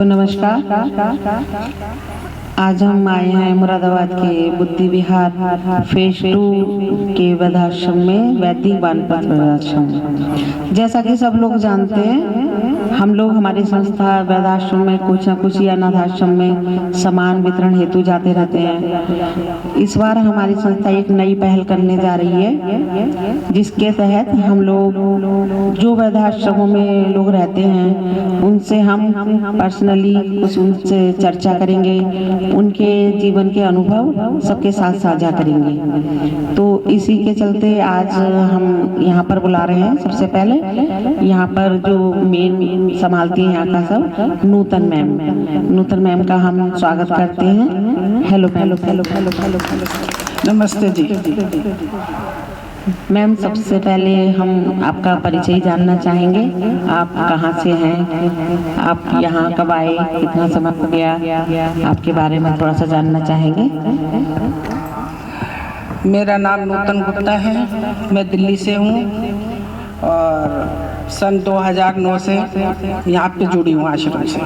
तो नमस्कार। आज हम आए हैं मुरादाबाद के बुद्धि विहार फेज 2 के वृद्धाश्रम में, वैदिक बानपत वृद्धाश्रम। जैसा कि सब लोग जानते हैं, हम लोग हमारी संस्था वृद्धाश्रम में कुछ न कुछ या अनाथ आश्रम में सामान वितरण हेतु जाते रहते हैं। इस बार हमारी संस्था एक नई पहल करने जा रही है, जिसके तहत हम लोग जो वृद्धाश्रमों में लोग रहते हैं उनसे हम पर्सनली कुछ उनसे चर्चा करेंगे, उनके जीवन के अनुभव सबके साथ साझा करेंगे। तो इसी के चलते आज हम यहाँ पर बुला रहे हैं। सबसे पहले यहाँ पर जो मेन संभालती हैं यहाँ का सब, नूतन मैम का हम स्वागत करते हैं। Hello hello hello hello hello hello, नमस्ते जी। मैम सबसे पहले हम आपका परिचय जानना चाहेंगे। आप कहाँ से हैं, आप यहाँ कब आए, कितना समय हो गया, आपके बारे में थोड़ा सा जानना चाहेंगे। मेरा नाम नूतन गुप्ता है, मैं दिल्ली से हूँ और सन 2009 से यहाँ पे जुड़ी हूँ आश्रम से।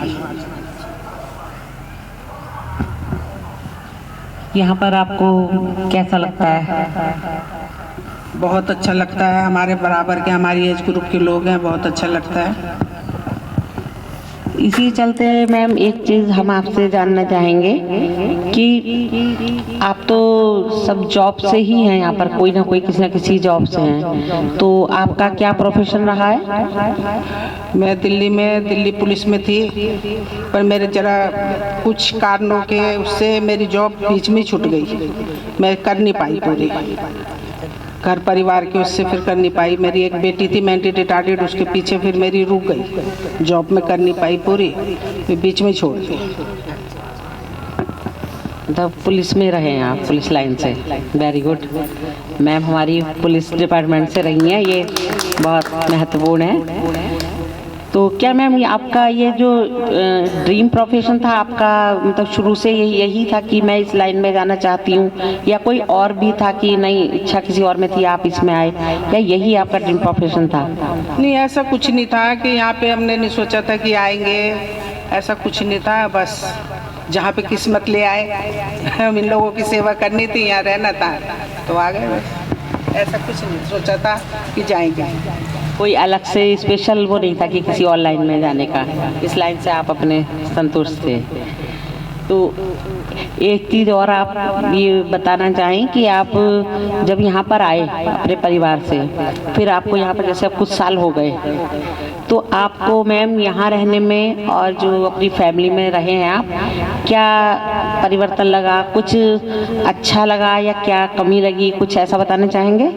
यहाँ पर आपको कैसा लगता है? बहुत अच्छा लगता है। हमारे बराबर के, हमारी एज ग्रुप के लोग हैं, बहुत अच्छा लगता है। इसी चलते मैम एक चीज़ हम आपसे जानना चाहेंगे कि आप तो सब जॉब से ही हैं, यहाँ पर कोई ना कोई किसी न किसी जॉब से हैं, तो आपका क्या प्रोफेशन रहा है? मैं दिल्ली पुलिस में थी, पर मेरे जरा कुछ कारणों के उससे मेरी जॉब बीच में छूट गई। मैं कर नहीं पाई पूरी, घर परिवार के उससे फिर कर नहीं पाई। मेरी एक बेटी थी मेंटली रिटार्डेड, उसके पीछे फिर मेरी रुक गई, जॉब में कर नहीं पाई पूरी, फिर बीच में छोड़ दी। मतलब पुलिस में रहे हैं आप, पुलिस लाइन से। वेरी गुड मैम, हमारी पुलिस डिपार्टमेंट से रही हैं, ये बहुत महत्वपूर्ण है। तो क्या मैम आपका ये जो ड्रीम प्रोफेशन था आपका, मतलब शुरू से यही था कि मैं इस लाइन में जाना चाहती हूँ, या कोई और भी था कि नहीं इच्छा किसी और में थी आप इसमें आए, या यही आपका ड्रीम प्रोफेशन था? नहीं, ऐसा कुछ नहीं था कि यहाँ पे हमने नहीं सोचा था कि आएंगे, ऐसा कुछ नहीं था। बस जहाँ पे किस्मत ले आए, हम इन लोगों की सेवा करनी थी, यहाँ रहना था तो आ गए। बस ऐसा कुछ नहीं सोचा था कि जाएंगे। कोई अलग से स्पेशल वो नहीं था कि किसी और लाइन में जाने का, इस लाइन से आप अपने संतुष्ट थे। तो एक चीज़ और आप ये बताना चाहें कि आप जब यहाँ पर आए अपने परिवार से, फिर आपको यहाँ पर जैसे कुछ साल हो गए, तो आपको मैम यहाँ रहने में और जो अपनी फैमिली में रहे हैं आप, क्या परिवर्तन लगा, कुछ अच्छा लगा या क्या कमी लगी, कुछ ऐसा बताना चाहेंगे?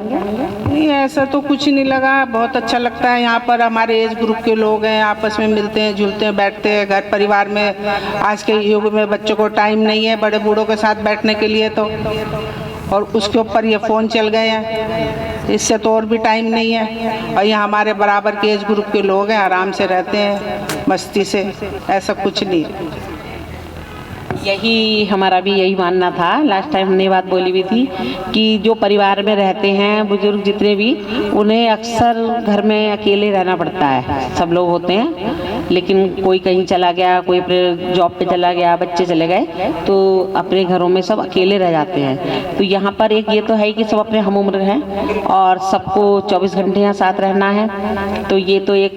नहीं, ऐसा तो कुछ नहीं लगा, बहुत अच्छा लगता है यहाँ पर। हमारे एज ग्रुप के लोग हैं, आपस में मिलते हैं, जुलते हैं, बैठते हैं। घर परिवार में आज के युग में बच्चों को टाइम नहीं है बड़े बूढ़ों के साथ बैठने के लिए, तो और उसके ऊपर ये फ़ोन चल गए हैं, इससे तो और भी टाइम नहीं है। और यहाँ हमारे बराबर के एज ग्रुप के लोग हैं, आराम से रहते हैं मस्ती से, ऐसा कुछ नहीं है। यही हमारा भी यही मानना था। लास्ट टाइम हमने बात बोली भी थी कि जो परिवार में रहते हैं बुजुर्ग जितने भी, उन्हें अक्सर घर में अकेले रहना पड़ता है। सब लोग होते हैं, लेकिन कोई कहीं चला गया, कोई अपने जॉब पे चला गया, बच्चे चले गए, तो अपने घरों में सब अकेले रह जाते हैं। तो यहाँ पर एक ये तो है कि सब अपने हम उम्र हैं और सबको 24 घंटे यहाँ साथ रहना है, तो ये तो एक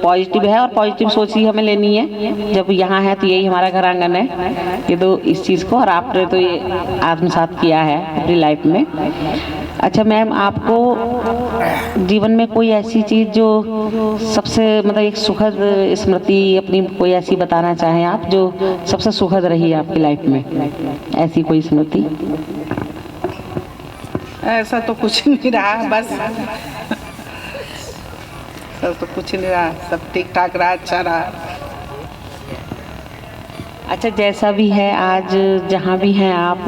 पॉजिटिव है, और पॉजिटिव सोच ही हमें लेनी है। जब यहाँ है तो यही हमारा घर आंगन है, ये तो इस चीज़ को, और आपने तो ये आत्मसात किया है अपनी लाइफ में। अच्छा मैम, आपको जीवन में कोई ऐसी चीज़ जो सबसे मतलब एक सुखद स्मृति अपनी कोई ऐसी बताना चाहें आप, जो सबसे सुखद रही है आपकी लाइफ में, ऐसी कोई स्मृति? ऐसा तो कुछ नहीं रहा, बस सब तो कुछ नहीं रहा, सब ठीक ठाक रहा, अच्छा रहा। अच्छा, जैसा भी है आज जहाँ भी हैं आप,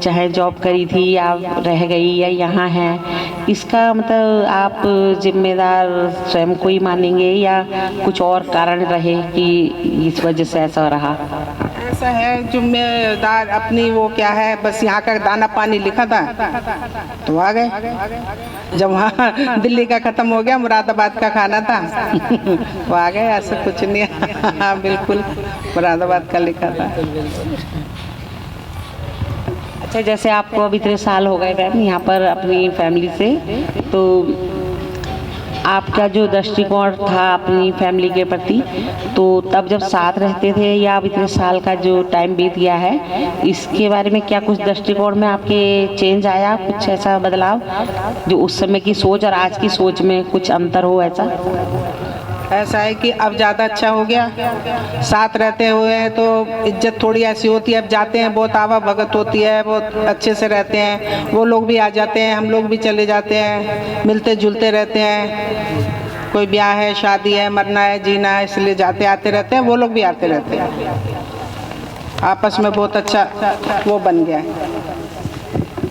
चाहे जॉब करी थी या रह गई या यहाँ हैं, इसका मतलब आप जिम्मेदार स्वयं को ही मानेंगे या कुछ और कारण रहे कि इस वजह से ऐसा रहा? ऐसा है जिम्मेदार अपनी वो क्या है, बस यहाँ का दाना पानी लिखा था तो आ गए। जब वहाँ दिल्ली का खत्म हो गया, मुरादाबाद का खाना था वो आ गए, ऐसा कुछ नहीं है। हाँ बिल्कुल, मुरादाबाद का लिखा था। अच्छा, जैसे आपको अभी इतने साल हो गए मैम यहाँ पर अपनी फैमिली से, तो आपका जो दृष्टिकोण था अपनी फैमिली के प्रति, तो तब जब साथ रहते थे या अब इतने साल का जो टाइम बीत गया है, इसके बारे में क्या कुछ दृष्टिकोण में आपके चेंज आया, कुछ ऐसा बदलाव जो उस समय की सोच और आज की सोच में कुछ अंतर हो? ऐसा है कि अब ज़्यादा अच्छा हो गया, साथ रहते हुए हैं तो इज्जत थोड़ी ऐसी होती है। अब जाते हैं बहुत आवा भगत होती है, बहुत अच्छे से रहते हैं, वो लोग भी आ जाते हैं, हम लोग भी चले जाते हैं, मिलते जुलते रहते हैं। कोई ब्याह है, शादी है, मरना है, जीना है, इसलिए जाते आते रहते हैं, वो लोग भी आते रहते हैं। आपस में बहुत अच्छा वो बन गया है।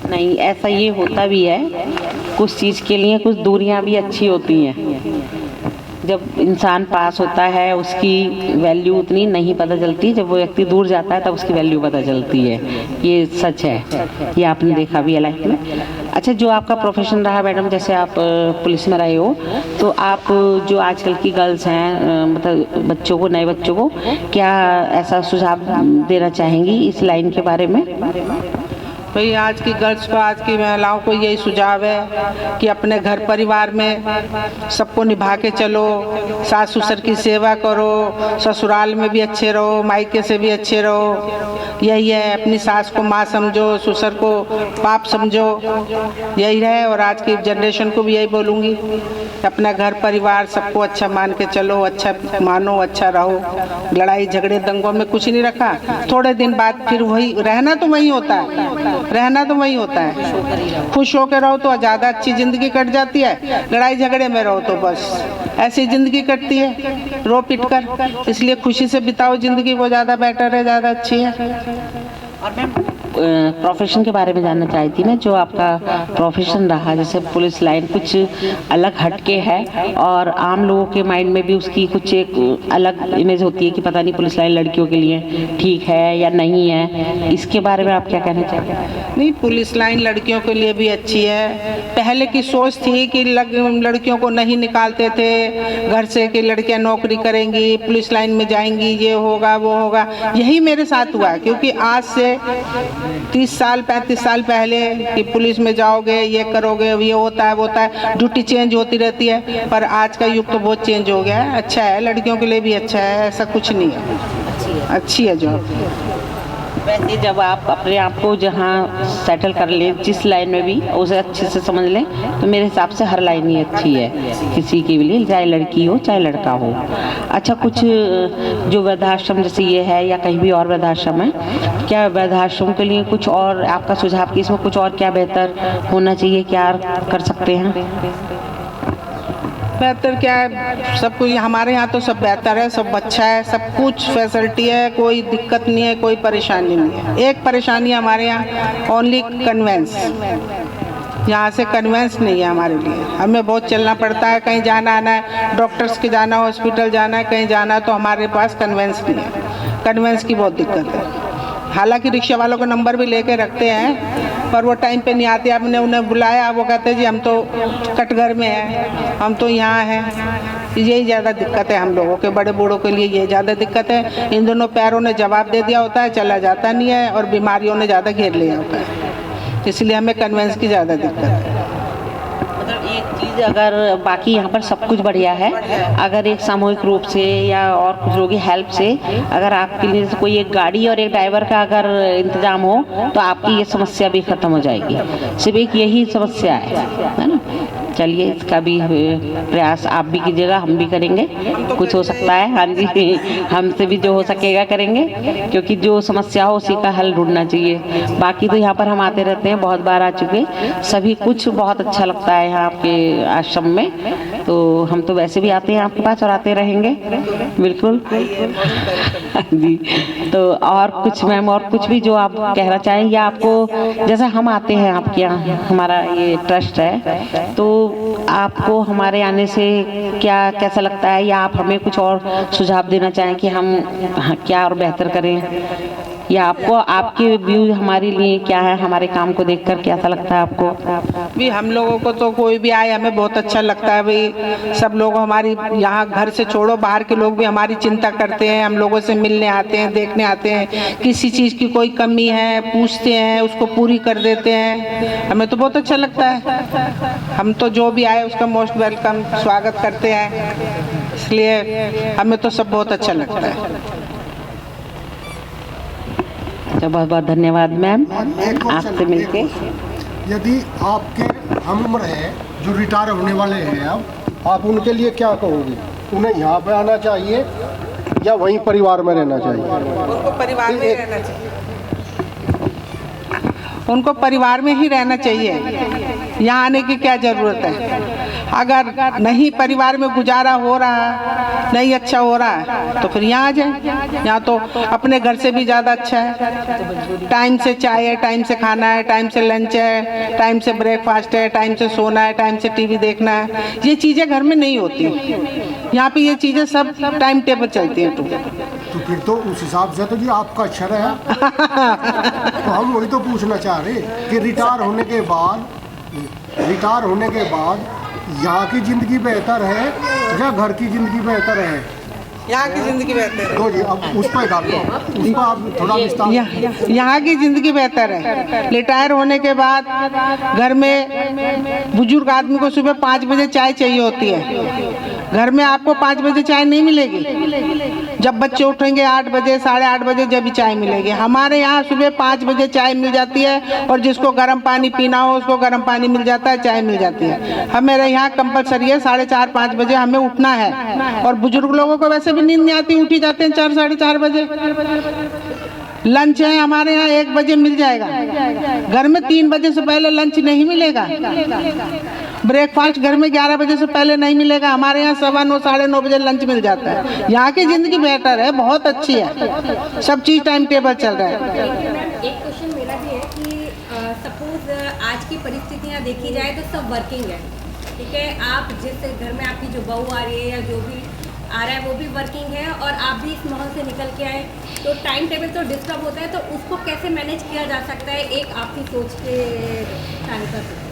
नहीं, ऐसा ये होता भी है, कुछ चीज़ के लिए कुछ दूरियां भी अच्छी होती हैं। जब इंसान पास होता है उसकी वैल्यू उतनी नहीं पता चलती, जब वो व्यक्ति दूर जाता है तब उसकी वैल्यू पता चलती है। ये सच है, ये आपने देखा भी है लाइफ में। अच्छा, जो आपका प्रोफेशन रहा मैडम, जैसे आप पुलिस में रहे हो, तो आप जो आजकल की गर्ल्स हैं, मतलब बच्चों को, नए बच्चों को क्या ऐसा सुझाव देना चाहेंगी इस लाइन के बारे में? भाई आज की गर्ल्स को, आज की महिलाओं को यही सुझाव है कि अपने घर परिवार में सबको निभा के चलो, सास ससुर की सेवा करो, ससुराल में भी अच्छे रहो, मायके से भी अच्छे रहो। यही है, अपनी सास को माँ समझो, ससुर को बाप समझो, यही है। और आज की जनरेशन को भी यही बोलूँगी, अपना घर परिवार सबको अच्छा मान के चलो, अच्छा मानो, अच्छा रहो। लड़ाई झगड़े दंगों में कुछ नहीं रखा, थोड़े दिन बाद फिर वही रहना तो वही होता है, रहना तो वही होता है। खुश होकर रहो तो ज़्यादा अच्छी ज़िंदगी कट जाती है, लड़ाई झगड़े में रहो तो बस ऐसी ज़िंदगी कटती है, रो पिट कर। इसलिए खुशी से बिताओ ज़िंदगी, वो ज़्यादा बेटर है, ज़्यादा अच्छी है। और मैम प्रोफेशन के बारे में जानना चाहती थी मैं, जो आपका प्रोफेशन रहा, जैसे पुलिस लाइन कुछ अलग हटके है और आम लोगों के माइंड में भी उसकी कुछ एक अलग इमेज होती है कि पता नहीं पुलिस लाइन लड़कियों के लिए ठीक है या नहीं है, इसके बारे में आप क्या कहना चाहते हैं? नहीं, पुलिस लाइन लड़कियों के लिए भी अच्छी है। पहले की सोच थी कि लड़कियों को नहीं निकालते थे घर से, कि लड़कियां नौकरी करेंगी, पुलिस लाइन में जाएंगी, ये होगा वो होगा। यही मेरे साथ हुआ, क्योंकि आज से 30 साल 35 साल पहले कि पुलिस में जाओगे, ये करोगे, ये होता है वो होता है, ड्यूटी चेंज होती रहती है। पर आज का युग तो बहुत चेंज हो गया है, अच्छा है, लड़कियों के लिए भी अच्छा है, ऐसा कुछ नहीं है, अच्छी है जॉब। वैसे जब आप अपने आप को जहाँ सेटल कर लें, जिस लाइन में भी उसे अच्छे से समझ लें, तो मेरे हिसाब से हर लाइन ही अच्छी है किसी के लिए, चाहे लड़की हो चाहे लड़का हो। अच्छा, कुछ जो वृद्धाश्रम जैसे ये है या कहीं भी और वृद्धाश्रम है, क्या वृद्धाश्रम के लिए कुछ और आपका सुझाव कि इसमें कुछ और क्या बेहतर होना चाहिए, क्या कर सकते हैं? बेहतर क्या है, सब कुछ हमारे यहाँ तो सब बेहतर है, सब अच्छा है, सब कुछ फैसिलिटी है, कोई दिक्कत नहीं है, कोई परेशानी नहीं है। एक परेशानी हमारे यहाँ ओनली कन्वेंस, यहाँ से कन्वेंस नहीं है हमारे लिए, हमें बहुत चलना पड़ता है, कहीं जाना आना है, डॉक्टर्स के जाना, हॉस्पिटल जाना है, कहीं जाना है, तो हमारे पास कन्वेंस नहीं है, कन्वेंस की बहुत दिक्कत है। हालांकि रिक्शा वालों का नंबर भी लेके रखते हैं, पर वो टाइम पे नहीं आते। हमने उन्हें बुलाया, वो कहते हैं जी हम तो कटघर में हैं, हम तो यहाँ हैं। यही ज़्यादा दिक्कत है हम लोगों के, बड़े बूढ़ों के लिए ये ज़्यादा दिक्कत है। इन दोनों पैरों ने जवाब दे दिया होता है, चला जाता नहीं है, और बीमारियों ने ज़्यादा घेर लिया होता है, इसलिए हमें कन्वेंस की ज़्यादा दिक्कत है। एक चीज़, अगर बाकी यहाँ पर सब कुछ बढ़िया है, अगर एक सामूहिक रूप से या और कुछ लोगों की हेल्प से अगर आपके लिए कोई एक गाड़ी और एक ड्राइवर का अगर इंतजाम हो, तो आपकी ये समस्या भी खत्म हो जाएगी। सिर्फ एक यही समस्या है ना। चलिए, इसका भी प्रयास आप भी कीजिएगा, हम भी करेंगे, कुछ हो सकता है। हाँ जी, हमसे भी जो हो सकेगा करेंगे, क्योंकि जो समस्या हो उसी का हल ढूंढना चाहिए। बाकी तो यहाँ पर हम आते रहते हैं, बहुत बार आ चुके, सभी कुछ बहुत अच्छा लगता है यहाँ आपके आश्रम में, तो हम तो वैसे भी आते हैं आपके पास और आते रहेंगे, बिल्कुल। जी, तो और कुछ मैम, और कुछ भी जो आप कहना चाहें, या आपको जैसे हम आते हैं आपके यहाँ, हमारा ये ट्रस्ट है, तो आपको हमारे आने से क्या कैसा लगता है, या आप हमें कुछ और सुझाव देना चाहें कि हम क्या और बेहतर करें, या आपको आपके व्यू हमारे लिए क्या है, हमारे काम को देखकर कैसा लगता है आपको? भी हम लोगों को तो कोई भी आए हमें बहुत अच्छा लगता है भाई। सब लोग हमारी यहाँ घर से छोड़ो बाहर के लोग भी हमारी चिंता करते हैं, हम लोगों से मिलने आते हैं, देखने आते हैं, किसी चीज़ की कोई कमी है पूछते हैं, उसको पूरी कर देते हैं। हमें तो बहुत अच्छा लगता है। हम तो जो भी आए उसका मोस्ट वेलकम स्वागत करते हैं, इसलिए हमें तो सब बहुत अच्छा लगता है। तो बहुत बहुत धन्यवाद मैम, एक क्वेश्चन आपसे मिलके। यदि आपके हम उम्र है जो रिटायर होने वाले हैं, अब आप उनके लिए क्या कहोगे? उन्हें यहाँ पे आना चाहिए या वहीं परिवार में रहना चाहिए? उनको परिवार में रहना चाहिए, उनको परिवार में ही रहना चाहिए। यहाँ आने की क्या ज़रूरत है? अगर नहीं परिवार में गुजारा हो रहा, नहीं अच्छा हो रहा है तो फिर यहाँ आ जाए। यहाँ तो अपने घर से भी ज़्यादा अच्छा है। टाइम से चाय है, टाइम से खाना है, टाइम से लंच है, टाइम से ब्रेकफास्ट है, टाइम से सोना है, टाइम से टीवी देखना है। ये चीज़ें घर में नहीं होती, यहाँ पे ये चीज़ें सब टाइम टेबल चलती हैं। तो फिर तो उस हिसाब से तो जी आपका अच्छा रहा। तो हम वही तो पूछना चाह रहे कि रिटायर होने के बाद यहाँ की ज़िंदगी बेहतर है या घर की ज़िंदगी बेहतर है? यहाँ की ज़िंदगी बेहतर है। तो जी अब उस पर आप थोड़ा विस्तार। यहाँ की ज़िंदगी बेहतर है। रिटायर होने के बाद घर में बुजुर्ग आदमी को सुबह 5 बजे चाय चाहिए होती है। घर में आपको 5 बजे चाय नहीं मिलेगी। जब बच्चे उठेंगे 8 बजे 8:30 बजे जब भी चाय मिलेगी। हमारे यहाँ सुबह 5 बजे चाय मिल जाती है, और जिसको गर्म पानी पीना हो उसको गर्म पानी मिल जाता है, चाय मिल जाती है। हमारे यहाँ कंपलसरी है 4:30-5 बजे हमें उठना है। और बुजुर्ग लोगों को वैसे भी नींद नहीं आती, उठी जाते हैं 4-4:30 बजे। लंच है हमारे यहाँ 1 बजे मिल जाएगा। घर में 3 बजे से पहले लंच नहीं मिलेगा। ब्रेकफास्ट घर में 11 बजे से पहले नहीं मिलेगा। हमारे यहाँ 9:15 9:30 बजे लंच मिल जाता है। यहाँ की ज़िंदगी बेहतर है, बहुत अच्छी है, सब चीज़ टाइम टेबल चल रहा है। एक क्वेश्चन मेरा भी है कि सपोज आज की परिस्थितियाँ देखी जाए तो सब वर्किंग है, ठीक है। आप जिस घर में आपकी जो बहू आ रही है या जो भी आ रहा है वो भी वर्किंग है, और आप भी इस माहौल से निकल के आए, तो टाइम टेबल तो डिस्टर्ब होता है। तो उसको कैसे मैनेज किया जा सकता है एक आपकी सोच के सहायता से?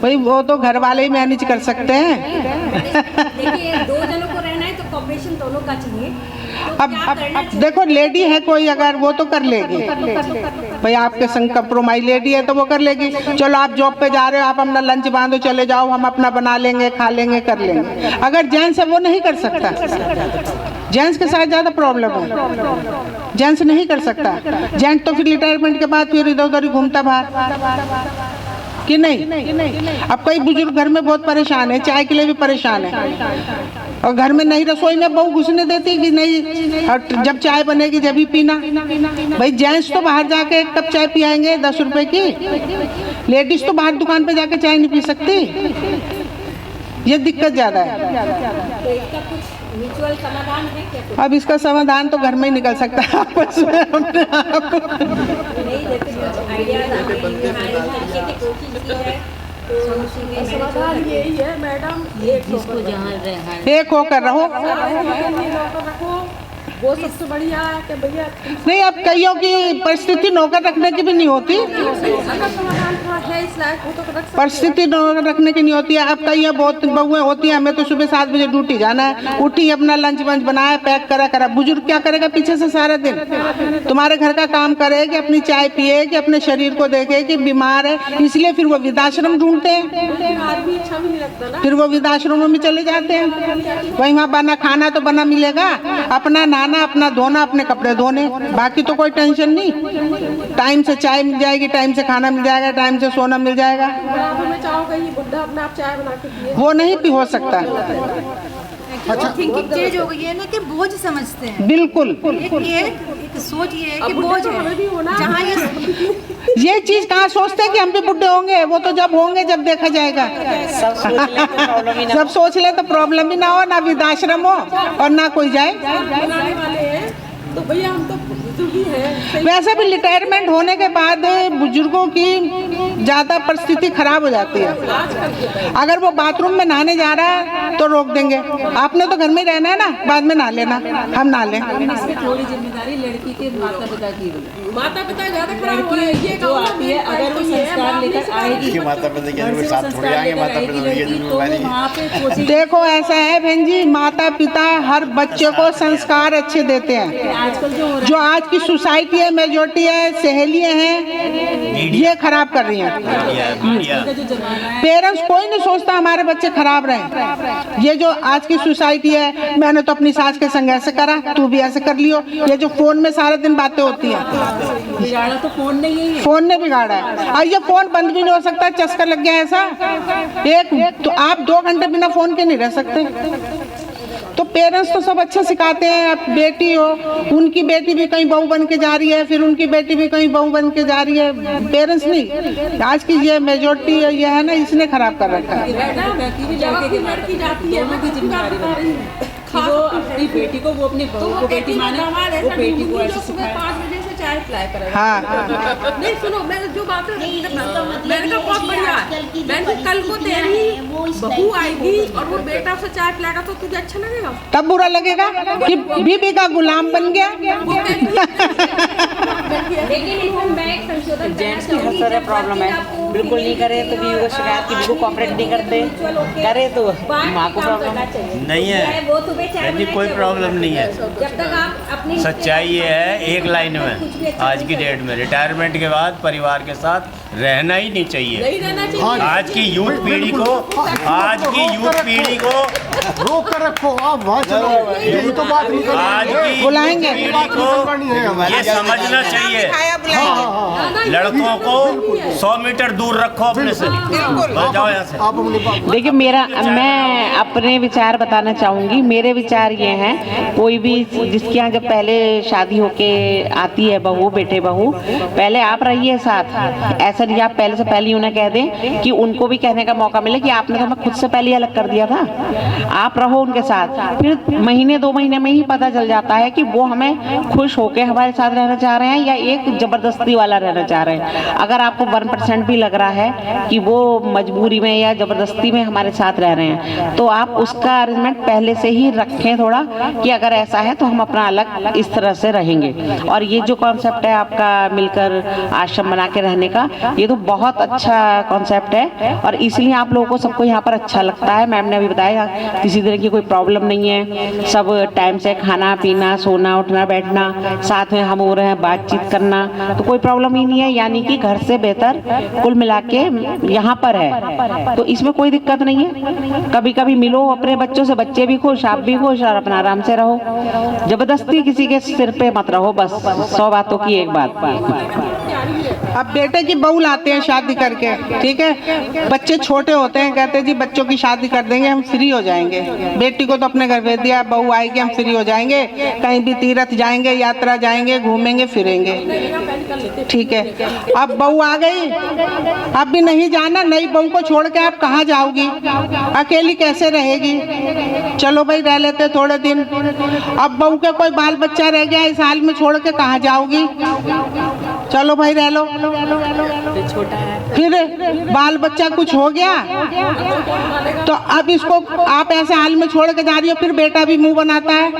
वही वो तो घर वाले ही मैनेज कर सकते हैं। देखिए 2 जनों को रहना है तो कॉम्बिनेशन दोनों का चाहिए। तो अब देखो लेडी है कोई, अगर वो तो कर लेगी भाई, आपके संग कंप्रोमाइज लेडी है तो वो कर लेगी। चलो आप जॉब पे जा रहे हो, आप अपना लंच बांधो चले जाओ, हम अपना बना लेंगे, खा लेंगे, कर लेंगे। अगर जेंट्स है वो नहीं कर सकता, जेंट्स के साथ ज़्यादा प्रॉब्लम है, जेंट्स नहीं कर सकता। जेंट्स तो फिर रिटायरमेंट के बाद फिर इधर उधर ही घूमता बाहर कि नहीं। अब कई बुजुर्ग घर में बहुत परेशान है, चाय के लिए भी परेशान है, और घर में नहीं रसोई में बहू घुसने देती कि नहीं, और जब चाय बनेगी जब ही पीना। भाई जेंट्स तो बाहर जाके 1 कप चाय पियाएंगे 10 रुपए की, लेडीज तो बाहर दुकान पे जाके चाय नहीं पी सकती। ये दिक्कत ज़्यादा है। तो इसका कुछ म्यूचुअल समाधान है क्या? अब इसका समाधान तो घर में ही निकल सकता है आपस में अपने आप। नहीं, जैसे कुछ आइडियाज आने तरीके की कोशिश की है तो समाधान यही है मैडम, एक होकर रहो। वो सबसे बढ़िया है कि भैया नहीं, अब कईयों की परिस्थिति नौकर रखने की भी नहीं होती, परिस्थिति नौकर रखने की नहीं होती है। अब कई बहुत बहुएं होती हैं, हमें तो सुबह 7 बजे ड्यूटी जाना है, उठी अपना लंच वंच बनाया पैक करा। बुजुर्ग क्या करेगा पीछे से सारा दिन? तुम्हारे घर का काम करेगी, अपनी चाय पिएगी, अपने शरीर को देखेगी, बीमार है, इसलिए फिर वो वृद्धाश्रम ढूंढते हैं, फिर वो वृद्धाश्रमों में चले जाते हैं। वहीं वहाँ बना खाना तो बना मिलेगा, अपना नहाना, अपना धोना, अपने कपड़े धोने, बाकी तो कोई टेंशन नहीं। टाइम से चाय मिल जाएगी, टाइम से खाना मिल जाएगा, टाइम से सोना मिल जाएगा। वो नहीं भी हो सकता। अच्छा, थिंकिंग चेंज हो गई है ना कि बोझ समझते हैं। बिल्कुल एक सोच ये है कि बोझ है। जहाँ ये चीज कहाँ सोचते हैं कि हम भी बुढ़े होंगे, वो तो जब होंगे जब देखा जाएगा। सब सोच ले तो प्रॉब्लम ही ना हो, ना वृद्धाश्रम हो और ना कोई जाए। बनाने वाले हैं तो भैया हम तो बुजुर्ग ही हैं, वैसे भी रिटायरमेंट होने के बाद बुजुर्गों की ज़्यादा परिस्थिति खराब हो जाती है। अगर वो बाथरूम में नहाने जा रहा है तो रोक देंगे, आपने तो घर में रहना है ना, बाद में नहा लेना, हम नहा लें। इसमें थोड़ी जिम्मेदारी लड़की के माता पिता की भी है। माता पिता ज्यादा खराब हो रहे हैं, ये जो आती है अगर वो संस्कार लेकर आएगी, माता पिता के साथ थोड़ी आएंगे, माता पिता तो वहाँ पे कोचिंग देखो ऐसा है बहन जी, माता पिता हर बच्चे को संस्कार अच्छे देते हैं। आजकल जो हो रहा जो आज की सोसाइटी है, मेजोरिटी है, सहेलियां हैं, ये खराब कर रही हैं। है जो जमाना है, पेरेंट्स कोई नहीं सोचता हमारे बच्चे खराब रहे। ये जो आज की सोसाइटी है, मैंने तो अपनी सास के संग ऐसे करा, तू भी ऐसे कर लियो, ये जो फोन में सारा दिन बातें होती हैं, बिगाड़ा तो फोन नहीं है, फोन ने बिगाड़ा है। और ये फोन बंद भी नहीं हो सकता, चस्का लग गया ऐसा, एक तो आप 2 घंटे बिना फोन के नहीं रह सकते। तो पेरेंट्स तो सब अच्छा सिखाते हैं। अब बेटी हो, उनकी बेटी भी कहीं बहू बन के जा रही है, फिर उनकी बेटी भी कहीं बहू बन के जा रही है, पेरेंट्स नहीं, आज की ये मेजोरिटी ये है ना, इसने खराब कर रखा है। लड़की भी लड़के के लड़की जाती है, वो भी जिम्मेदारी बनती है कि वो अपनी बेटी को, वो अपनी बहू को बेटी माने, वो बेटी को ऐसे सिखाए। 5 बजे से चाय पिलाया करेगा। हाँ नहीं सुनो, मैं जो बात है मैंने कहा बहुत बढ़िया है। मैंने कल को तेरी बहू आएगी और वो बेटा उसे चाय पिलाएगा तो तुझे अच्छा लगेगा? तब बुरा लगेगा कि बीबी का गुलाम बन गया। लेकिन इसमें मैं एक संशोधन जेंट्स की हर तरह प्रॉब्लम है, बिल्कुल नहीं करे तो बीवी को शिकायत की, बिल्कुल कॉपरेट नहीं करते, करे तो माँ को प्रॉब्लम नहीं है। वो सुबह चाय जी कोई प्रॉब्लम नहीं है। जब तक आप अपनी सच्चाई ये है, एक लाइन में आज की डेट में रिटायरमेंट के बाद परिवार के साथ रहना ही नहीं चाहिए। आज की यूथ पीढ़ी को, आज की यूथ पीढ़ी को रोक कर रखो, आप वहाँ चलो, यही तो बात नहीं कर आज की बुलाएंगे। यूथ पीढ़ी को ये समझना चाहिए, लड़कों को 100 मीटर दूर रखो अपने से, बस जाओ यहाँ से। आप अपनी बात देखिए मैं अपने विचार बताना चाहूँगी। मेरे विचार ये हैं, कोई भी जिसके यहाँ जब पहले शादी होके आती है बहू, बेटे बहू, पहले आप रहिए साथ। ऐसा नहीं आप पहले से पहले उन्हें कह दें कि उनको भी कहने का मौका मिले कि आपने तो हमें खुद से पहले अलग कर दिया था। आप रहो उनके साथ, फिर महीने 2 महीने में ही पता चल जाता है कि वो हमें खुश होके हमारे साथ रहना चाह रहे हैं या एक जबरदस्ती वाला रहना चाह रहे हैं। अगर आपको 1% भी लग रहा है कि वो मजबूरी में या जबरदस्ती में हमारे साथ रह रहे हैं, तो आप उसका अरेंजमेंट पहले से ही रखें थोड़ा, कि अगर ऐसा है तो हम अपना अलग इस तरह से रहेंगे। और ये जो कॉन्सेप्ट है आपका मिलकर आश्रम बना के रहने का, ये तो बहुत अच्छा कॉन्सेप्ट है और इसलिए आप लोगों को सबको यहाँ पर अच्छा लगता है। मैम ने अभी बताया किसी तरह की कोई प्रॉब्लम नहीं है, सब टाइम से खाना पीना, सोना उठना बैठना, साथ में हम हो रहे हैं बातचीत करना, तो कोई प्रॉब्लम ही नहीं है। यानी कि घर से बेहतर कुल मिला के यहाँ पर है, तो इसमें कोई दिक्कत नहीं है। कभी कभी मिलो अपने बच्चों से, बच्चे भी खुश, आप भी खुश, और अपना आराम से रहो। जबरदस्ती किसी के सिर पे मत रहो, बस 100 बातों की एक बात। अब बेटे की बहू लाते हैं शादी करके, ठीक है, बच्चे छोटे होते हैं, कहते हैं जी बच्चों की शादी कर देंगे हम फ्री हो जाएंगे। बेटी को तो अपने घर भेज दिया, बहू आएगी हम फ्री हो जाएंगे, कहीं भी तीर्थ जाएंगे, यात्रा जाएंगे, घूमेंगे फिरेंगे, ठीक है। अब बहू आ गई, अब भी नहीं जाना, नई बहू को छोड़ के आप कहाँ जाओगी, अकेली कैसे रहेगी? चलो भाई रह लेते थोड़े दिन। अब बहू के कोई बाल बच्चा रह गया, इस हाल में छोड़ के कहाँ जाओगी? चलो भाई रह लो, फिर बाल बच्चा कुछ हो गया तो अब इसको आप ऐसे हाल में छोड़ के जा रही हो, फिर बेटा भी मुंह बनाता है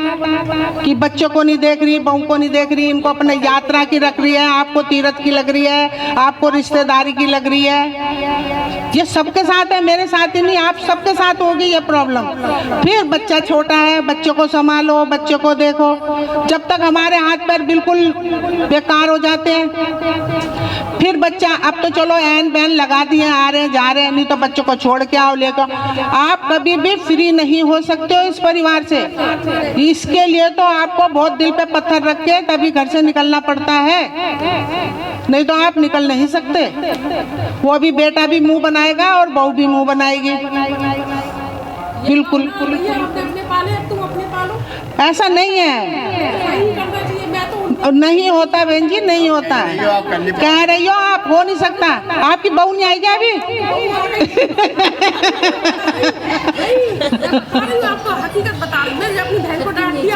कि बच्चों को नहीं देख रही, बहू को नहीं देख रही, इनको अपने यात्रा की रख रही है, आपको तीर्थ की लग रही है, आपको रिश्तेदारी की लग रही है। ये सबके साथ है, मेरे साथ ही नहीं, आप सबके साथ होगी ये प्रॉब्लम। फिर बच्चा छोटा है, बच्चों को संभालो, बच्चों को देखो, जब तक हमारे हाथ पैर बिल्कुल बेकार हो जाते हैं। फिर बच्चा, अब तो चलो एन बैन लगा दिए, आ रहे हैं जा रहे हैं, नहीं तो बच्चों को छोड़ के आओ लेकर। आप कभी भी फ्री नहीं हो सकते हो इस परिवार से, इसके लिए तो आपको बहुत दिल पे पत्थर रख के तभी घर से निकलना पड़ता है, नहीं तो आप निकल नहीं सकते। वो भी बेटा भी मुंह बनाएगा और बहू भी मुंह बनाएगी, बिल्कुल। ऐसा नहीं है, नहीं होता बहन जी, नहीं होता। कह रही हो आप, हो नहीं सकता। आपकी बहू नहीं आएगी अभी? आपको हकीकत बता, मैंने अपनी बहन को डांट दिया।